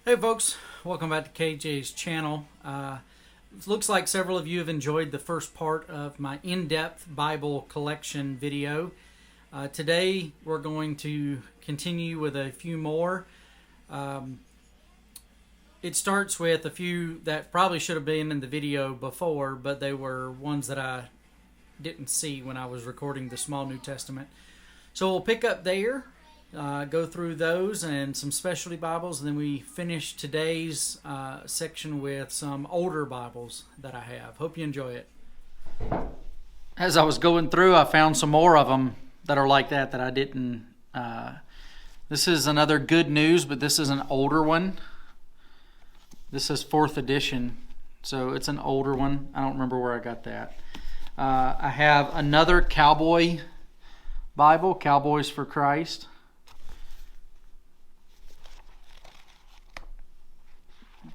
Hey folks, welcome back to KJ's channel. It looks like several of you have enjoyed the first part of my in-depth Bible collection video. Today we're going to continue with a few more. It starts with a few that probably should have been in the video before, but they were ones that I didn't see when I was recording the Small New Testament. So we'll pick up there. Go through those and some specialty Bibles, and then we finish today's section with some older Bibles that I have. Hope you enjoy it. As I was going through, I found some more of them that are like that I didn't. This is another good news, but this is an older one. This is 4th edition, so it's an older one. I don't remember where I got that. I have another cowboy Bible, Cowboys for Christ.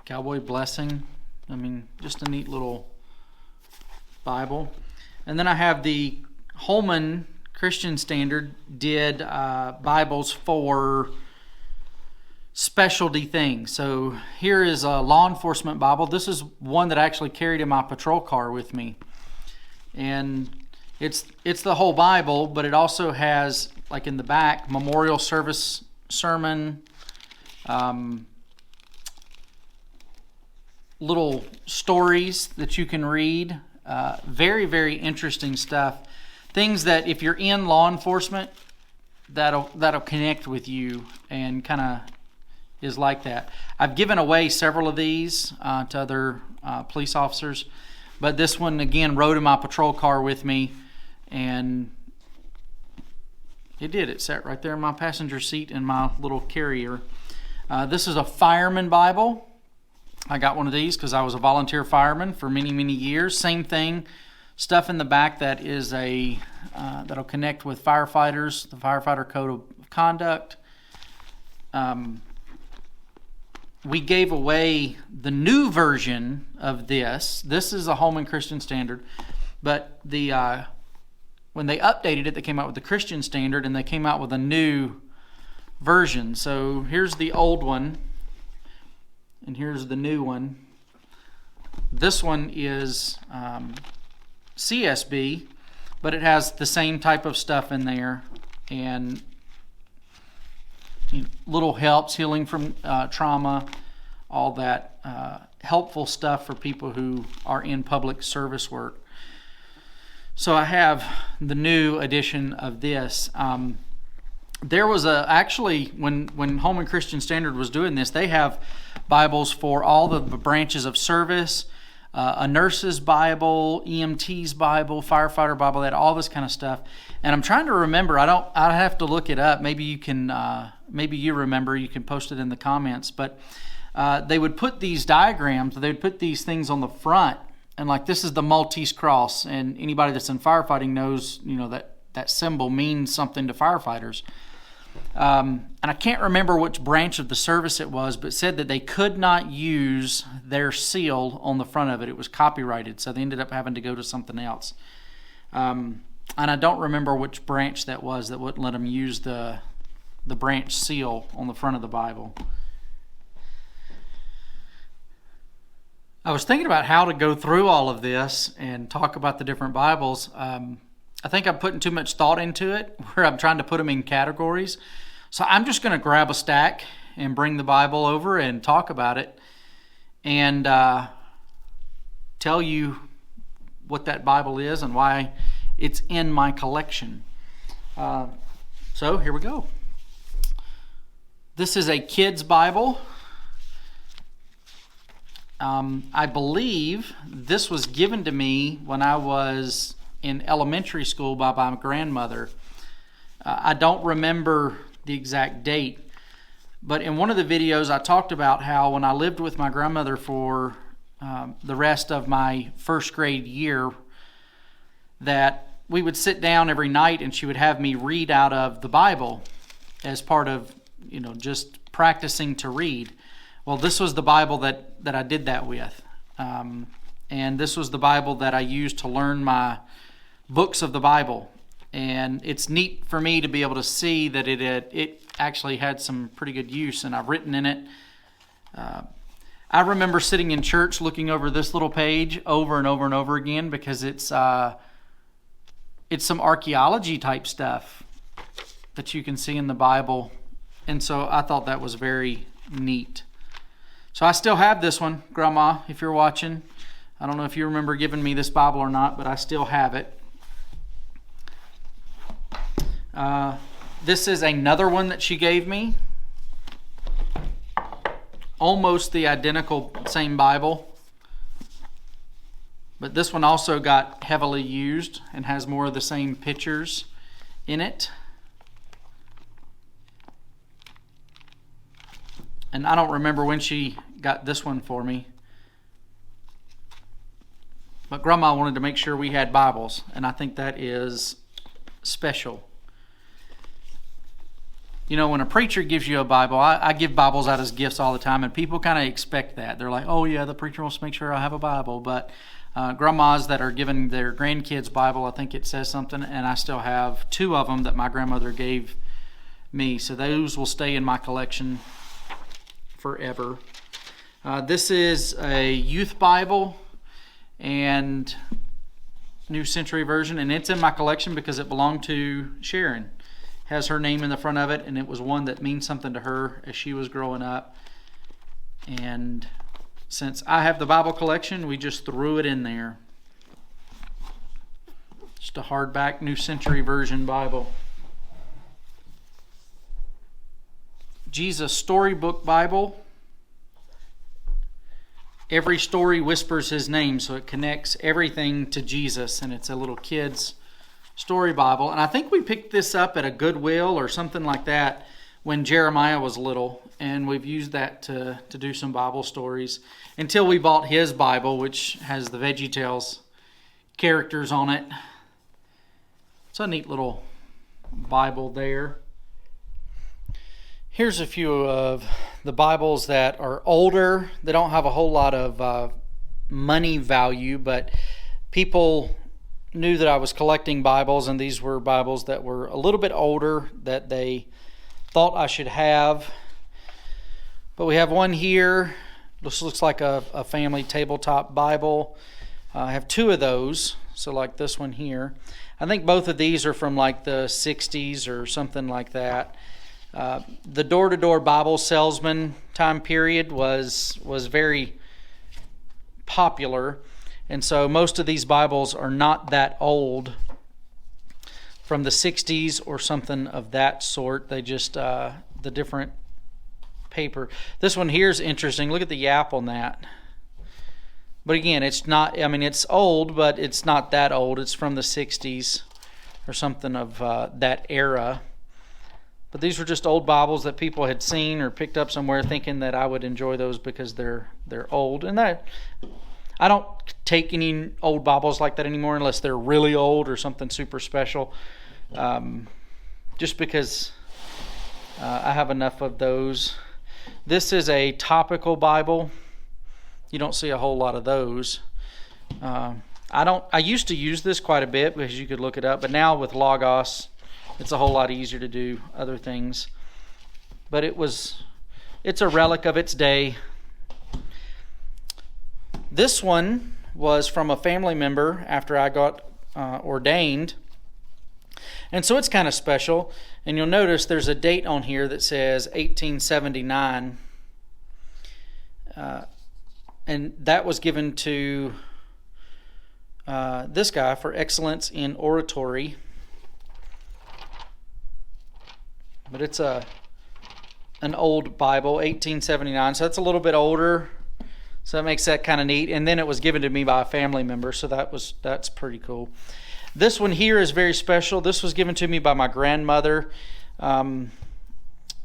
Cowboy Blessing. I mean, just a neat little Bible. And then I have the Holman Christian Standard did Bibles for specialty things. So here is a law enforcement Bible. This is one that I actually carried in my patrol car with me. And it's the whole Bible, but it also has, like in the back, memorial service sermon, little stories that you can read. Very, very interesting stuff. Things that if you're in law enforcement, that'll connect with you and kind of is like that. I've given away several of these to other police officers, but this one again rode in my patrol car with me, and it sat right there in my passenger seat in my little carrier. This is a fireman Bible. I got one of these because I was a volunteer fireman for many, many years. Same thing, stuff in the back that is that'll connect with firefighters, the firefighter code of conduct. We gave away the new version of this. This is a Holman Christian Standard, but when they updated it, they came out with the Christian Standard, and they came out with a new version. So here's the old one. And here's the new one. This one is CSB, but it has the same type of stuff in there, and little helps, healing from trauma, all that helpful stuff for people who are in public service work. So I have the new edition of this. There was actually, when Holman Christian Standard was doing this, they have Bibles for all the branches of service, a nurse's Bible, EMT's Bible, firefighter Bible, that all this kind of stuff. And I'm trying to remember. I have to look it up. Maybe you can. Maybe you remember. You can post it in the comments. But they would put these diagrams. They would put these things on the front, and like this is the Maltese cross. And anybody that's in firefighting knows, that symbol means something to firefighters. And I can't remember which branch of the service it was, but said that they could not use their seal on the front of it. It was copyrighted, so they ended up having to go to something else. And I don't remember which branch that was that wouldn't let them use the branch seal on the front of the Bible. I was thinking about how to go through all of this and talk about the different Bibles. I think I'm putting too much thought into it, where I'm trying to put them in categories. So I'm just going to grab a stack and bring the Bible over and talk about it and tell you what that Bible is and why it's in my collection. So here we go. This is a kid's Bible. I believe this was given to me when I was in elementary school by my grandmother. I don't remember the exact date, but in one of the videos I talked about how when I lived with my grandmother for the rest of my first grade year, that we would sit down every night and she would have me read out of the Bible as part of just practicing to read. Well, this was the Bible that I did that with, and this was the Bible that I used to learn my books of the Bible. And it's neat for me to be able to see that it actually had some pretty good use, and I've written in it I remember sitting in church looking over this little page over and over and over again because it's some archaeology type stuff that you can see in the Bible. And so I thought that was very neat. So I still have this one, Grandma, if you're watching. I don't know if you remember giving me this Bible or not, but I still have it. This is another one that she gave me. Almost the identical same Bible. But this one also got heavily used and has more of the same pictures in it. And I don't remember when she got this one for me. But Grandma wanted to make sure we had Bibles, and I think that is special. You know, when a preacher gives you a Bible, I give Bibles out as gifts all the time, and people kind of expect that. They're like, oh yeah, the preacher wants to make sure I have a Bible. But grandmas that are giving their grandkids Bible, I think it says something, and I still have 2 of them that my grandmother gave me. So those will stay in my collection forever. This is a youth Bible and New Century Version, and it's in my collection because it belonged to Sharon. It has her name in the front of it, and it was one that means something to her as she was growing up. And since I have the Bible collection, we just threw it in there. Just a hardback New Century Version Bible. Jesus Storybook Bible. Every story whispers his name, so it connects everything to Jesus, and it's a little kid's story Bible. And I think we picked this up at a Goodwill or something like that when Jeremiah was little, and we've used that to do some Bible stories until we bought his Bible, which has the VeggieTales characters on it. It's a neat little Bible there. Here's a few of the Bibles that are older. They don't have a whole lot of money value, but people knew that I was collecting Bibles, and these were Bibles that were a little bit older that they thought I should have. But we have one here. This looks like a family tabletop Bible. I have 2 of those, so like this one here. I think both of these are from like the 60s or something like that. The door-to-door Bible salesman time period was very popular, and so most of these Bibles are not that old, from the 60s or something of that sort. They just the different paper. This one here is interesting. Look at the yap on that. But again, it's not, I mean, it's old, but it's not that old. It's from the 60s or something of that era. But these were just old Bibles that people had seen or picked up somewhere, thinking that I would enjoy those because they're old. And that, I don't take any old Bibles like that anymore unless they're really old or something super special. Just because I have enough of those. This is a topical Bible. You don't see a whole lot of those. I used to use this quite a bit because you could look it up, but now with Logos, it's a whole lot easier to do other things. But it's a relic of its day. This one was from a family member after I got ordained. And so it's kind of special. And you'll notice there's a date on here that says 1879. And that was given to this guy for excellence in oratory. But it's an old Bible, 1879. So that's a little bit older. So that makes that kind of neat. And then it was given to me by a family member, so that's pretty cool. This one here is very special. This was given to me by my grandmother. And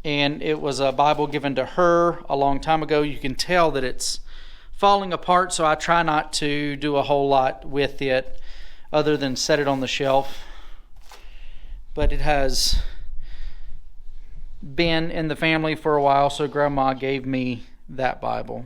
it was a Bible given to her a long time ago. You can tell that it's falling apart, so I try not to do a whole lot with it other than set it on the shelf. But it has been in the family for a while, so Grandma gave me that Bible.